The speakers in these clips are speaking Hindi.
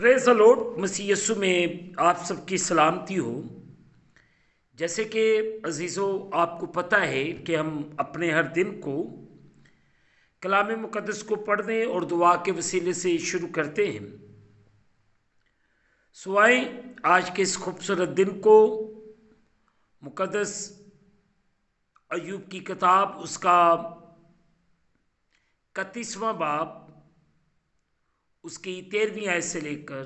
Praise the Lord. मसीह यीशु में आप सबकी सलामती हो। जैसे कि अजीज़ों, आपको पता है कि हम अपने हर दिन को कलाम मुक़द्दस को पढ़ने और दुआ के वसीले से शुरू करते हैं। सुआए आज के इस खूबसूरत दिन को मुक़द्दस अय्यूब की किताब उसका 31वां बाब उसकी 13वीं आयत से लेकर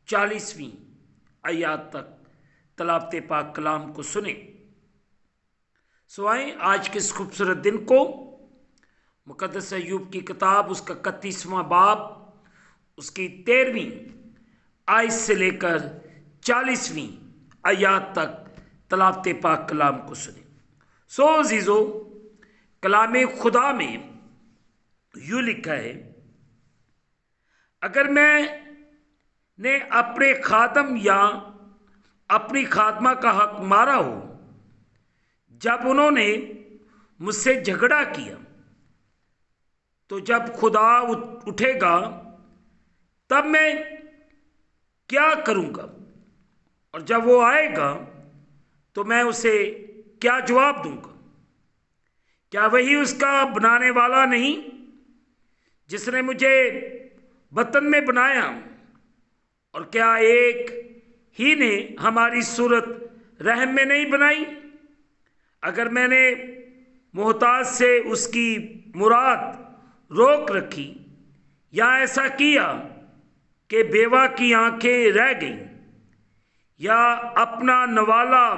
40वीं आयत तक तलावत पाक कलाम को सुने। सुआए आज के इस खूबसूरत दिन को मुक़द्दस अय्यूब की किताब उसका 31वां बाब उसकी 13वीं आयत से लेकर 40वीं आयत तक तलावत पाक कलाम को सुने। सो अजीज़ो, कलाम खुदा में यूँ लिखा है, अगर मैंने अपने खादम या अपनी खादमा का हक मारा हो जब उन्होंने मुझसे झगड़ा किया, तो जब खुदा उठेगा तब मैं क्या करूँगा, और जब वो आएगा तो मैं उसे क्या जवाब दूंगा? क्या वही उसका बनाने वाला नहीं जिसने मुझे वतन में बनाया? और क्या एक ही ने हमारी सूरत रहम में नहीं बनाई? अगर मैंने मोहताज से उसकी मुराद रोक रखी या ऐसा किया कि बेवा की आंखें रह गईं, या अपना नवाला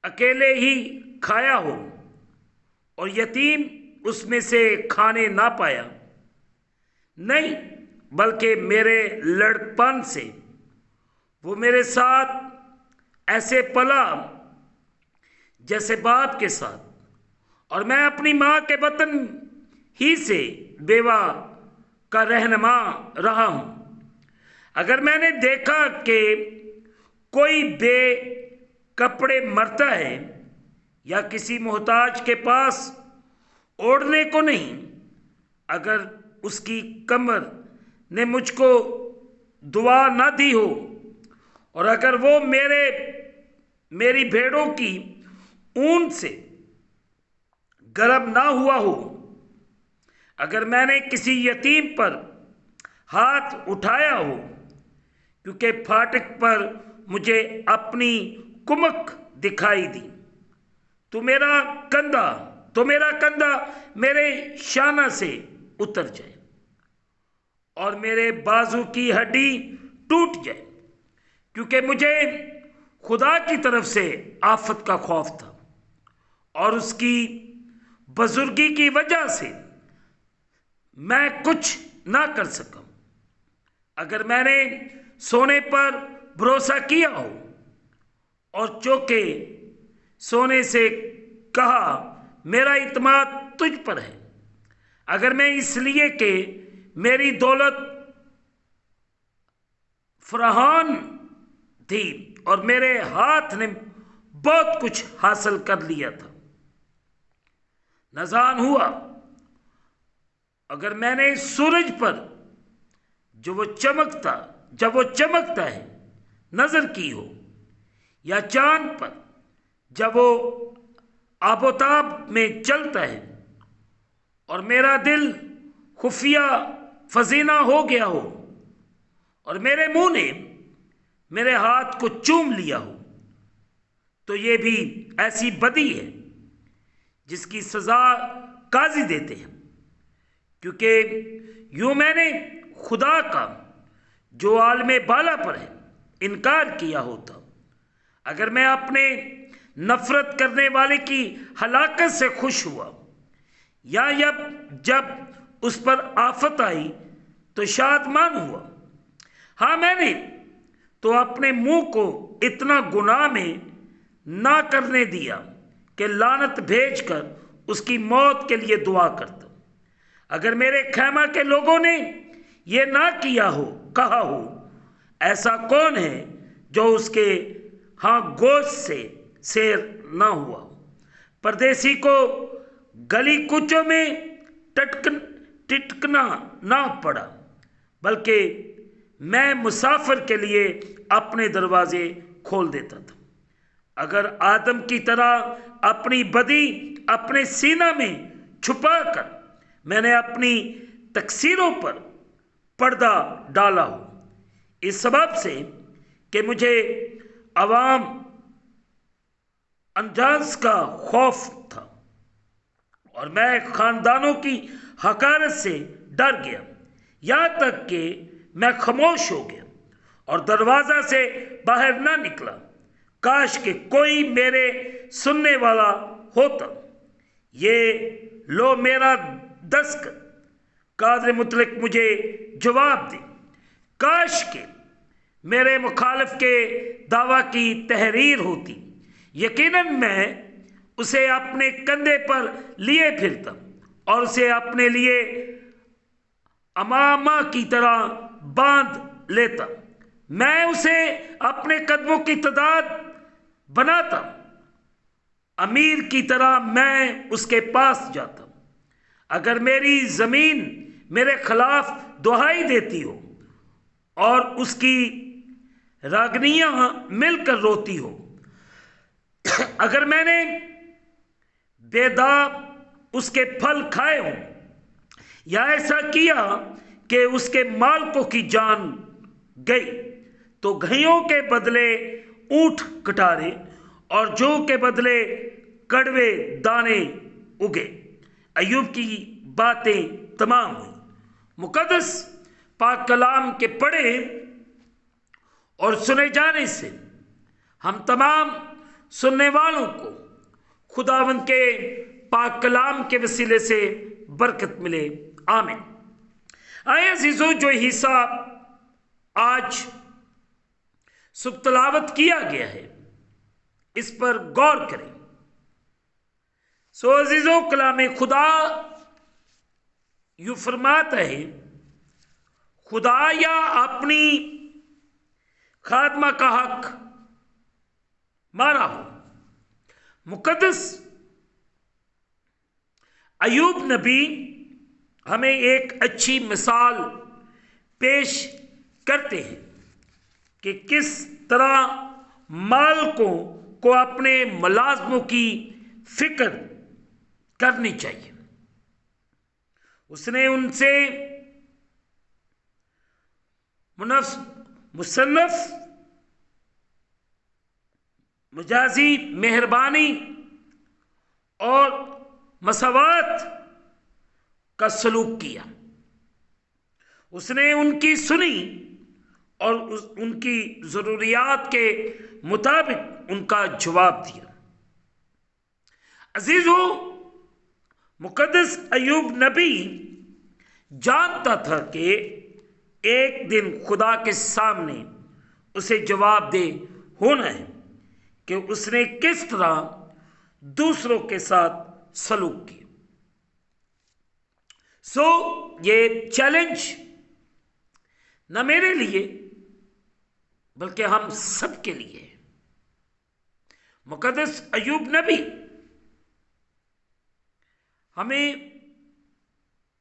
अकेले ही खाया हो और यतीम उसमें से खाने ना पाया, नहीं बल्कि मेरे लड़कपन से वो मेरे साथ ऐसे पला जैसे बाप के साथ, और मैं अपनी माँ के वतन ही से बेवा का रहनुमा रहा हूँ। अगर मैंने देखा कि कोई बे कपड़े मरता है या किसी मोहताज के पास ओढ़ने को नहीं, अगर उसकी कमर ने मुझको दुआ ना दी हो, और अगर वो मेरी भेड़ों की ऊन से गर्म ना हुआ हो, अगर मैंने किसी यतीम पर हाथ उठाया हो क्योंकि फाटक पर मुझे अपनी कुमक दिखाई दी, तो मेरा कंधा मेरे शाना से उतर जाए और मेरे बाजू की हड्डी टूट जाए, क्योंकि मुझे खुदा की तरफ से आफत का खौफ था और उसकी बुजुर्गी की वजह से मैं कुछ ना कर सका। अगर मैंने सोने पर भरोसा किया हो और चौके सोने से कहा मेरा इत्मीनान तुझ पर है, अगर मैं इसलिए कि मेरी दौलत फराहान थी और मेरे हाथ ने बहुत कुछ हासिल कर लिया था, नजान हुआ, अगर मैंने सूरज पर जब वो चमकता है नजर की हो, या चांद पर जब वो आबोताब में चलता है, और मेरा दिल खुफिया फजीना हो गया हो और मेरे मुंह ने मेरे हाथ को चूम लिया हो, तो ये भी ऐसी बदी है जिसकी सजा काजी देते हैं, क्योंकि यूं मैंने खुदा का जो आलमे बाला पर है इनकार किया होता। अगर मैं अपने नफरत करने वाले की हलाकत से खुश हुआ, या जब उस पर आफत आई तो शादमान हुआ। हाँ, मैंने तो अपने मुंह को इतना गुनाह में ना करने दिया कि लानत भेजकर उसकी मौत के लिए दुआ करता। अगर मेरे खैमा के लोगों ने ये ना किया हो, कहा हो, ऐसा कौन है जो उसके हाँ गोश्त से शेर ना हुआ हो? परदेसी को गली कूचों में टिटकना ना पड़ा, बल्कि मैं मुसाफिर के लिए अपने दरवाजे खोल देता था। अगर आदम की तरह अपनी बदी अपने सीना में छुपाकर मैंने अपनी तकसीरों पर पर्दा डाला हो, इस सबब से कि मुझे अवाम अंदाज का खौफ था और मैं खानदानों की हकारत से डर गया, यहाँ तक कि मैं खामोश हो गया और दरवाज़ा से बाहर ना निकला। काश कि कोई मेरे सुनने वाला होता। ये लो मेरा दस्तक, कादर मुतलक मुझे जवाब दे। काश के मेरे मुखालिफ के दावा की तहरीर होती, यकीनन मैं उसे अपने कंधे पर लिए फिरता और उसे अपने लिए अमामा की तरह बांध लेता। मैं उसे अपने कदमों की तादाद बनाता, अमीर की तरह मैं उसके पास जाता। अगर मेरी ज़मीन मेरे खिलाफ दुहाई देती हो और उसकी रागनियाँ मिलकर रोती हो, अगर मैंने बेदाब उसके फल खाए हों या ऐसा किया कि उसके मालकों की जान गई, तो घइयों के बदले ऊंट कटारे और जौ के बदले कड़वे दाने उगे। अय्यूब की बातें तमाम हुई। मुकद्दस पाक कलाम के पढ़े और सुने जाने से हम तमाम सुनने वालों को खुदावंद के पाक कलाम के वसीले से बरकत मिले। आमीन। आए अजीजों, जो हिस्सा आज सुबह तलावत किया गया है, इस पर गौर करें। सो अजीजों, कलाम खुदा यूं फरमाता है, खुदा या अपनी खात्मा का हक मारा हो। मुकद्दस अय्यूब नबी हमें एक अच्छी मिसाल पेश करते हैं कि किस तरह मालिकों को अपने मुलाजमों की फिक्र करनी चाहिए। उसने उनसे मुसन्नफ मजाजी मेहरबानी और मसवात का सलूक किया। उसने उनकी सुनी और उनकी ज़रूरियात के मुताबिक उनका जवाब दिया। अजीज़ों, मुकद्दस अय्यूब नबी जानता था कि एक दिन खुदा के सामने उसे जवाब दे होना है कि उसने किस तरह दूसरों के साथ सलूक किया। ये चैलेंज न मेरे लिए बल्कि हम सब के लिए है। मुकद्दस अय्यूब नबी हमें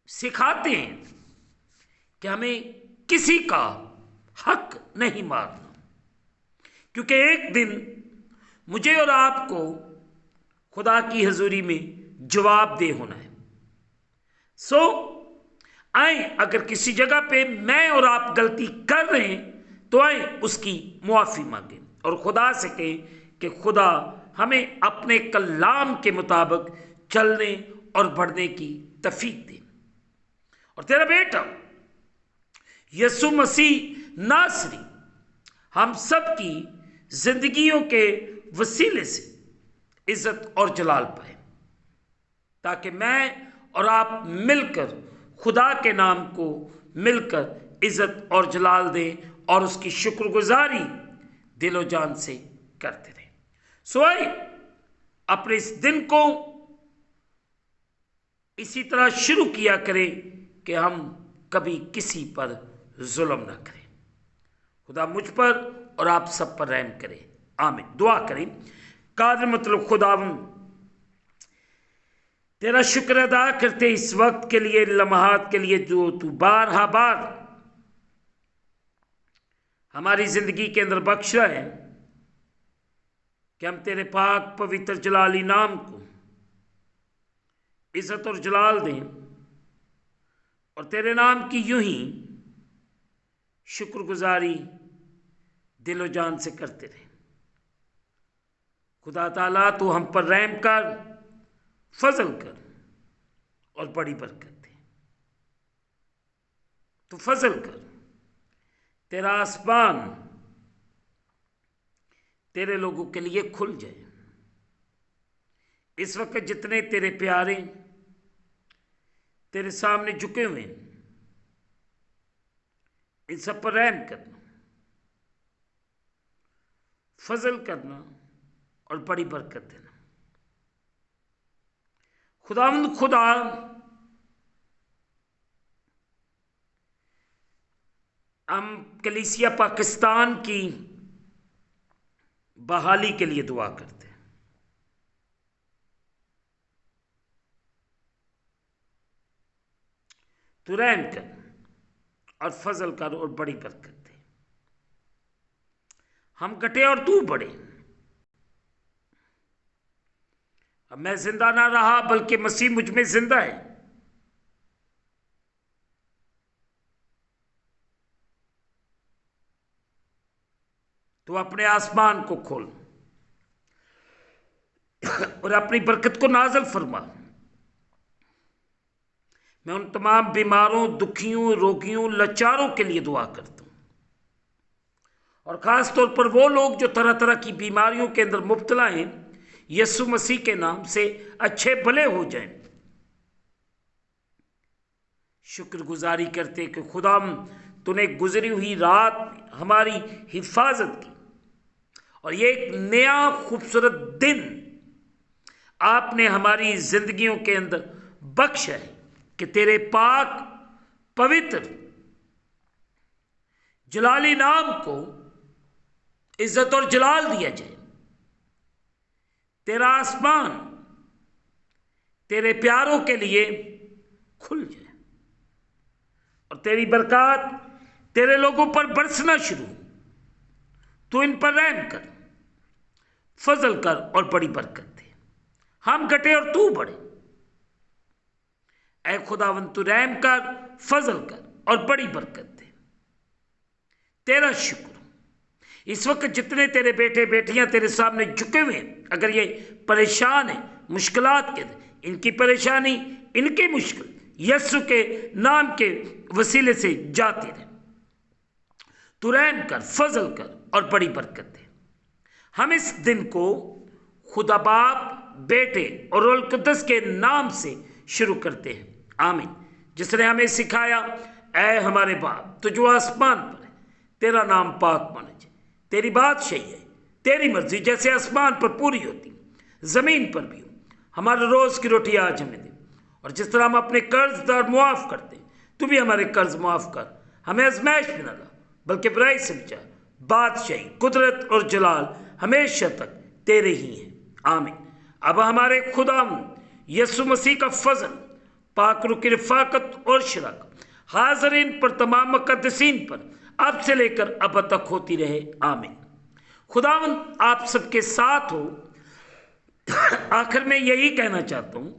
सिखाते हैं कि हमें किसी का हक नहीं मारना, क्योंकि एक दिन मुझे और आपको खुदा की हजूरी में जवाब दे होना है। आए, अगर किसी जगह पे मैं और आप गलती कर रहे हैं तो आए उसकी मुआफ़ी मांगे और खुदा से कहें कि खुदा हमें अपने कलाम के मुताबिक चलने और बढ़ने की तौफीक दे। और तेरा बेटा यसु मसीह नासरी हम सब की जिंदगियों के वसीले से इज्जत और जलाल पाए, ताकि मैं और आप मिलकर खुदा के नाम को मिलकर इज्जत और जलाल दें और उसकी शुक्रगुजारी दिलो जान से करते रहें। आइए अपने इस दिन को इसी तरह शुरू किया करें कि हम कभी किसी पर जुल्म ना करें। खुदा मुझ पर और आप सब पर रहम करे। आमीन। दुआ करें। कादर मतलब खुदावंद, तेरा शुक्र अदा करते इस वक्त के लिए, लम्हात के लिए जो तू बार हमारी ज़िंदगी के अंदर बख्श रहा है कि हम तेरे पाक पवित्र जलाली नाम को इज़्ज़त और जलाल दें और तेरे नाम की यूं ही शुक्रगुजारी दिलो जान से करते रहे। खुदा ताला तू हम पर रहम कर, फजल कर और बड़ी बरकत दे। तू फजल कर, तेरा आसमान तेरे लोगों के लिए खुल जाए। इस वक्त जितने तेरे प्यारे तेरे सामने झुके हुए हैं, इन सब पर रहम करना, फजल करना और बड़ी बरकत देना। खुदावंद खुदा, हम कलीसिया पाकिस्तान की बहाली के लिए दुआ करते हैं। तू रहम कर और फजल कर और बड़ी बरकत दे। हम घटे और तू बढ़े। अब मैं जिंदा ना रहा बल्कि मसीह मुझ में जिंदा है। तो अपने आसमान को खोल और अपनी बरकत को नाज़िल फरमा। मैं उन तमाम बीमारों, दुखियों, रोगियों, लाचारों के लिए दुआ करता हूं और ख़ास तौर पर वो लोग जो तरह तरह की बीमारियों के अंदर मुब्तला हैं, यीशु मसीह के नाम से अच्छे भले हो जाएं। शुक्रगुजारी करते कि खुदा तूने गुजरी हुई रात हमारी हिफाजत की और ये एक नया खूबसूरत दिन आपने हमारी जिंदगियों के अंदर बख्शा है कि तेरे पाक पवित्र जलाली नाम को इज्जत और जलाल दिया जाए। तेरा आसमान तेरे प्यारों के लिए खुल जाए और तेरी बरकत तेरे लोगों पर बरसना शुरू। तू इन पर रहम कर, फजल कर और बड़ी बरकत दे। हम घटे और तू बढ़े। ऐ खुदावंद तू रहम कर, फजल कर और बड़ी बरकत दे। तेरा शुक्र। इस वक्त जितने तेरे बेटे बेटियां तेरे सामने झुके हुए हैं, अगर ये परेशान है मुश्किलात के, इनकी परेशानी, इनकी मुश्किल यीशु के नाम के वसीले से जाती रहे। तू रहम कर, फजल कर और बड़ी बरकत दे। हम इस दिन को खुदा बाप, बेटे और रूह कुद्दस के नाम से शुरू करते हैं। आमीन। जिसने हमें सिखाया, ऐ हमारे बाप तो जो आसमान पर है, तेरा नाम पाक माना जाए, तेरी बादशाही है, तेरी मर्जी जैसे आसमान पर पूरी होती जमीन पर भी हो। हमारे रोज की रोटी आज हमें दे और जिस तरह हम अपने कर्जदार मुआफ करते तू भी हमारे कर्ज मुआफ कर। हमें आजमाइश में न ला बल्कि बुराई से बचा। बादशाही, कुदरत और जलाल हमेशा तक तेरे ही हैं। आमीन। अब हमारे खुदा यीशु मसीह का फजल, पाकरू की रफ़ाकत और शराकत हाज़रीन पर, तमाम मुक़द्दसीन पर अब से लेकर अब तक होती रहे। आमीन। खुदावंद आप सबके साथ हो। आखिर में यही कहना चाहता हूँ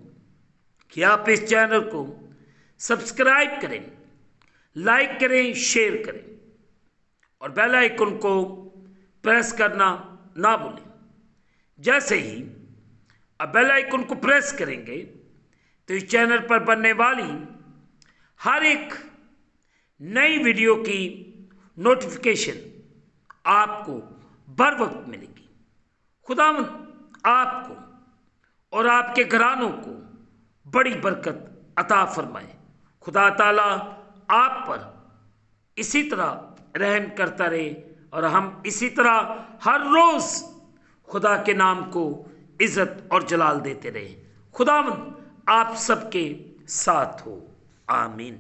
कि आप इस चैनल को सब्सक्राइब करें, लाइक करें, शेयर करें और बेल आइकन को प्रेस करना ना भूलें। जैसे ही अब बेल आइकन को प्रेस करेंगे तो इस चैनल पर बनने वाली हर एक नई वीडियो की नोटिफिकेशन आपको बर वक्त मिलेगी। खुदावंद आपको और आपके घरानों को बड़ी बरकत अता फरमाए। खुदा ताला आप पर इसी तरह रहम करता रहे और हम इसी तरह हर रोज़ खुदा के नाम को इज़्ज़त और जलाल देते रहे। खुदावंद आप सबके साथ हो। आमीन।